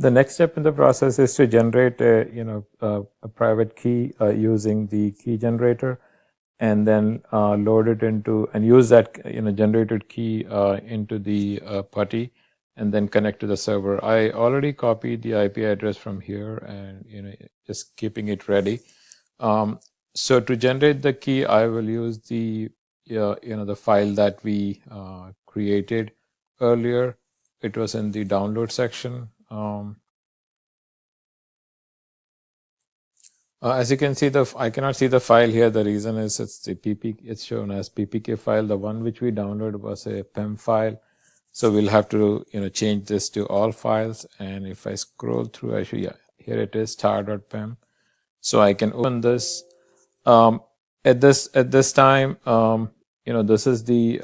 The next step in the process is to generate a private key using the key generator, and then load it into and use that generated key into the putty, and then connect to the server. I already copied the IP address from here, and just keeping it ready. So to generate the key, I will use the the file that we created earlier. It was in the download section. As you can see, I cannot see the file here. The reason is it's shown as PPK file. The one which we downloaded was a PEM file. So we'll have to change this to all files. And if I scroll through, here it is, star.pem. So I can open this. At this time, this is the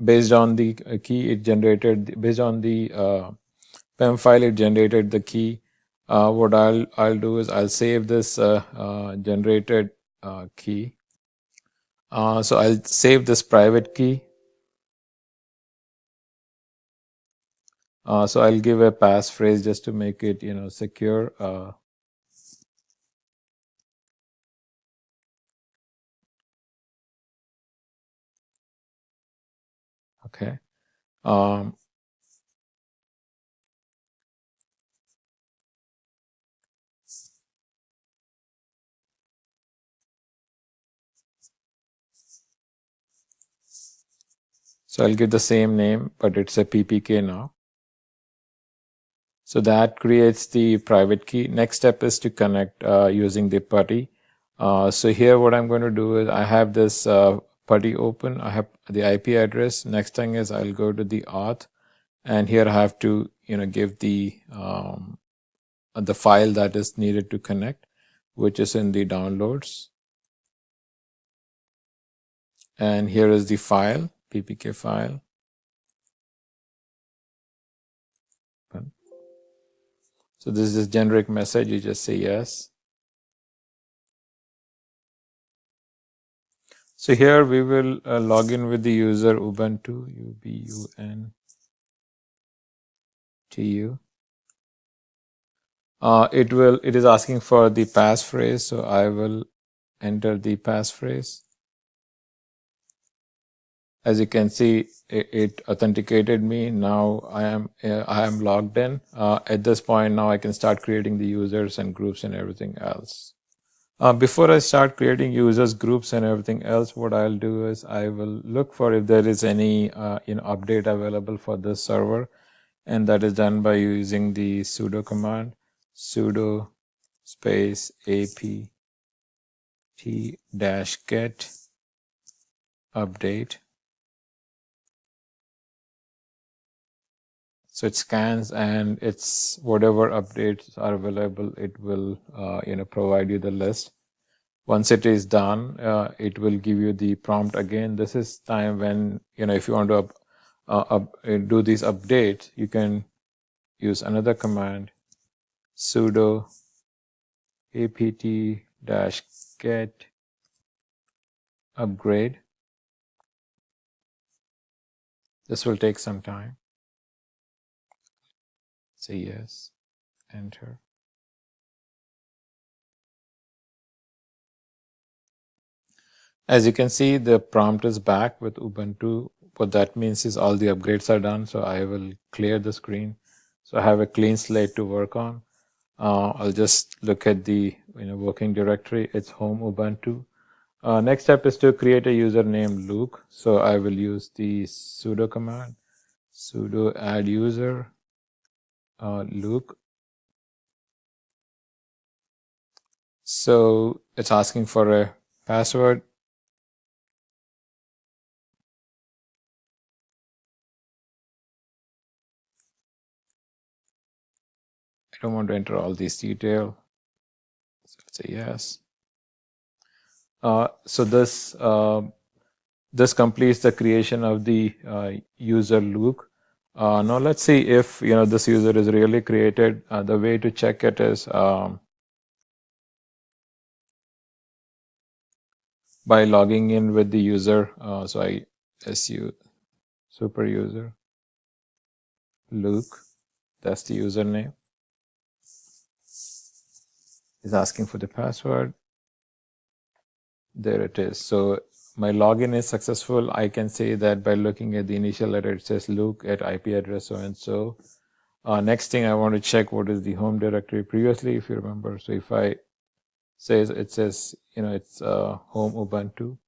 based on the key it generated, based on the PEM file it generated the key. What I'll do is I'll save this generated key. So I'll save this private key. So I'll give a passphrase just to make it secure. Okay. So I'll give the same name, but it's a PPK now. So that creates the private key. Next step is to connect using the putty. So here what I'm going to do is I have this putty open. I have the IP address. Next thing is I'll go to the auth, and here I have to give the file that is needed to connect, which is in the downloads. And here is the file, PPK file. So this is generic message. You just say yes. So here we will log in with the user Ubuntu, UBUNTU. It is asking for the passphrase, so I will enter the passphrase. As you can see, it authenticated me. Now I am logged in. At this point, now I can start creating the users and groups and everything else. Before I start creating users, groups, and everything else, what I'll do is I will look for if there is any update available for this server, and that is done by using the sudo command, sudo space apt-get update. So it scans, and it's whatever updates are available, it will provide you the list. Once it is done, it will give you the prompt again. This is time when if you want to do these updates, you can use another command, sudo apt-get upgrade. This will take some time. Say yes, enter. As you can see, the prompt is back with Ubuntu. What that means is all the upgrades are done. So I will clear the screen. So I have a clean slate to work on. I'll just look at the working directory. It's home Ubuntu. Next step is to create a user named Luke. So I will use the sudo command, sudo add user Luke. So it's asking for a password. I don't want to enter all these details. So let's say yes. So this completes the creation of the user Luke. Now let's see if this user is really created. The way to check it is by logging in with the user. So I su super user Luke. That's the username. It's asking for the password. There it is. So my login is successful. I can say that by looking at the initial letter, it says Luke at IP address so and so. Next thing I want to check what is the home directory previously, if you remember. So if I say it says, it's home Ubuntu.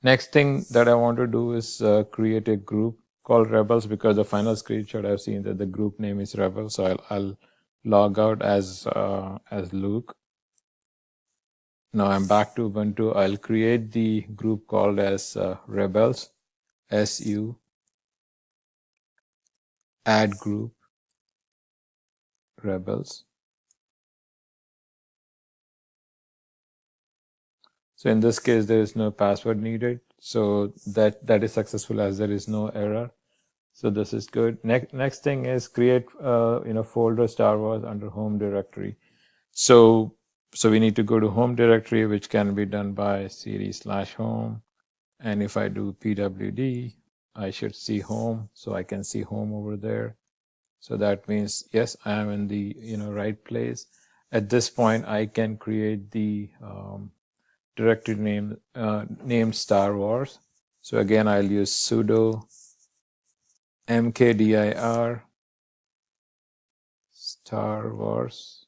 Next thing that I want to do is create a group called Rebels, because the final screenshot I've seen that the group name is Rebels. So I'll log out as Luke. Now I'm back to Ubuntu. I'll create the group called as Rebels, SU, add group, Rebels. So in this case, there is no password needed. So that is successful, as there is no error. So this is good. Next thing is create folder Star Wars under home directory. So we need to go to home directory, which can be done by cd/home. And if I do pwd, I should see home. So I can see home over there. So that means, yes, I am in the right place. At this point, I can create the directory name named Star Wars. So again, I'll use sudo mkdir Star Wars.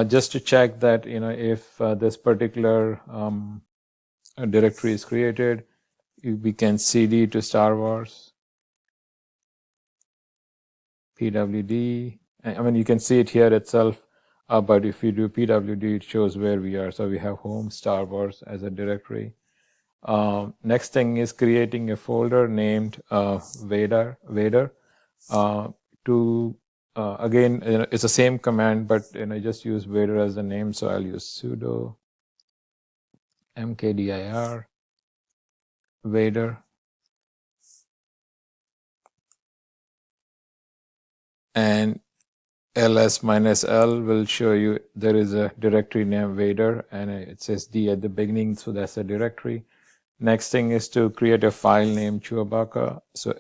Just to check that if this particular directory is created, we can cd to Star Wars, pwd. I mean, you can see it here itself, but if you do pwd, it shows where we are. So we have home Star Wars as a directory. Next thing is creating a folder named Vader. Again, it's the same command, but just use Vader as the name. So I'll use sudo mkdir Vader, and ls-l will show you there is a directory named Vader, and it says D at the beginning, so that's a directory. Next thing is to create a file named Chewbacca. So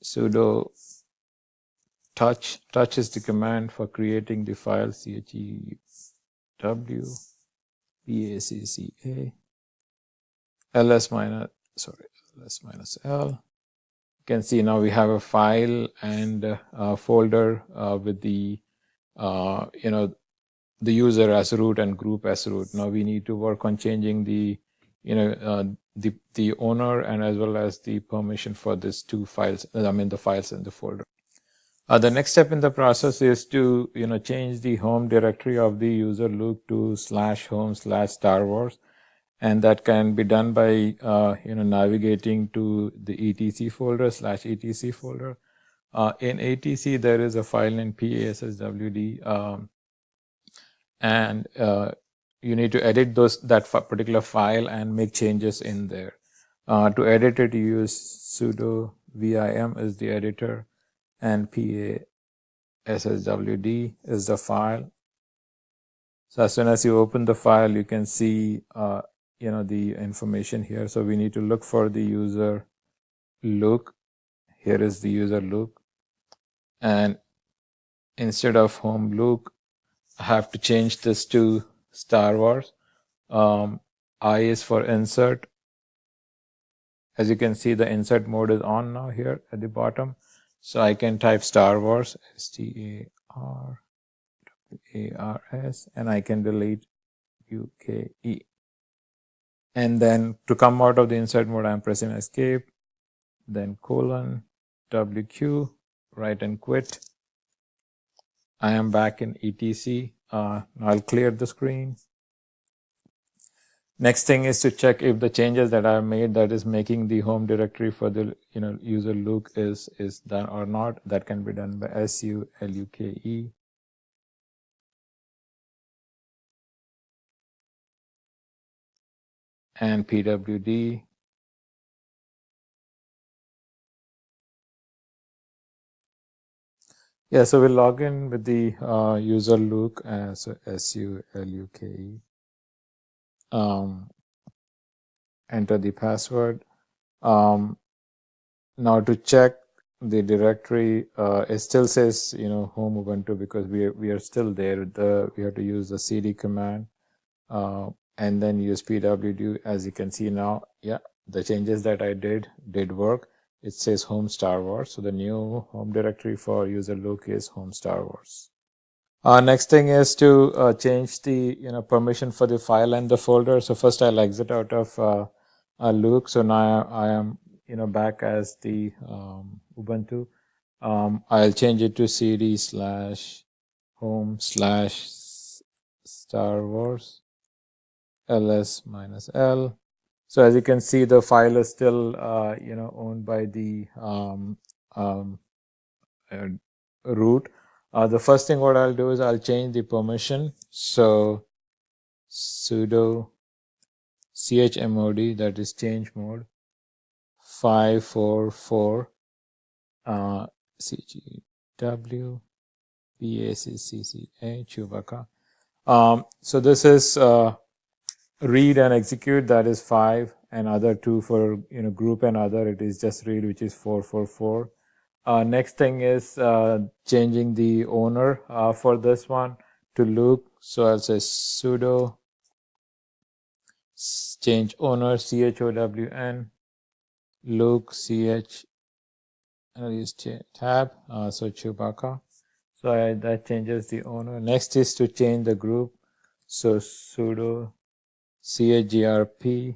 sudo touch is the command for creating the file, chewbacca ls-l. You can see now we have a file and a folder with the the user as root and group as root. Now we need to work on changing the the owner and as well as the permission for these two files. I mean the files in the folder. The next step in the process is to change the home directory of the user Luke to /home/Star Wars, and that can be done by navigating to the etc folder /etc folder. In etc there is a file named passwd, and you need to edit that particular file and make changes in there. To edit it, you use sudo vim is the editor, and passwd is the file. So as soon as you open the file, you can see the information here. So we need to look for the user Luke. Here is the user Luke, and instead of home Luke, I have to change this to Star Wars. I is for insert. As you can see, the insert mode is on now here at the bottom. So I can type Star Wars, STARWARS, and I can delete UKE. And then to come out of the insert mode, I'm pressing escape, then colon, WQ, write and quit. I am back in etc. Now I'll clear the screen. Next thing is to check if the changes that I've made that is making the home directory for the user Luke is done or not. That can be done by SULUKE. And PWD. Yeah, so we'll log in with the user Luke as SULUKE. enter the password. Now to check the directory, it still says home Ubuntu because we are still there. We have to use the cd command and then use pwd. As you can see now, yeah, the changes that I did work. It says home Star Wars, so the new home directory for user Luke is home Star Wars. Next thing is to change the permission for the file and the folder. So first I'll exit out of Luke. So now I am back as the Ubuntu. I'll change it to cd/home/Star Wars ls-l. So as you can see, the file is still owned by the root. The first thing what I'll do is I'll change the permission. So sudo chmod, that is change mode, 544 cgw pacca Chewbacca. So this is read and execute, that is 5, and other 2 for group and other, it is just read, which is 444. Next thing is changing the owner for this one to Luke. So I'll say sudo change owner chown Luke ch, I'll use tab, so Chewbacca. So that changes the owner. Next is to change the group. So sudo chgrp,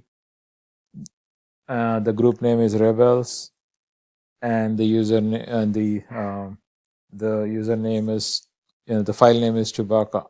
the group name is rebels, and the username is the file name is Chewbacca.